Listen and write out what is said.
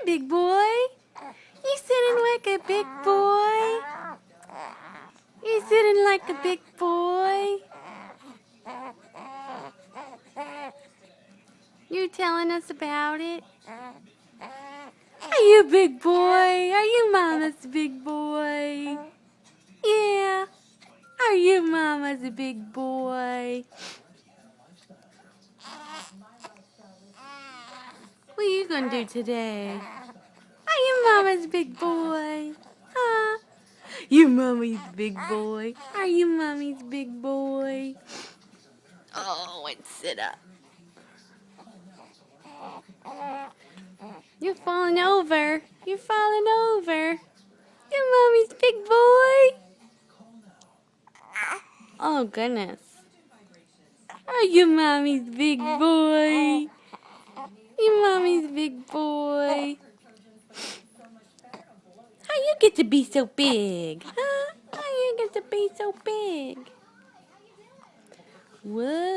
big boy. You sitting like a big boy. You sitting like a big boy. You telling us about it? Are you a big boy? Are you Mama's big boy? Yeah. Are you Mama's a big boy? What are you gonna do today? Are you Mama's big boy? Huh? You Mommy's big boy. Are you Mommy's big boy? Oh, and sit up. You're falling over. You're falling over. You're Mommy's big boy. Oh, goodness. Are you Mommy's big boy? You Mommy's big boy. How you get to be so big? Huh? How you get to be so big? Whoa.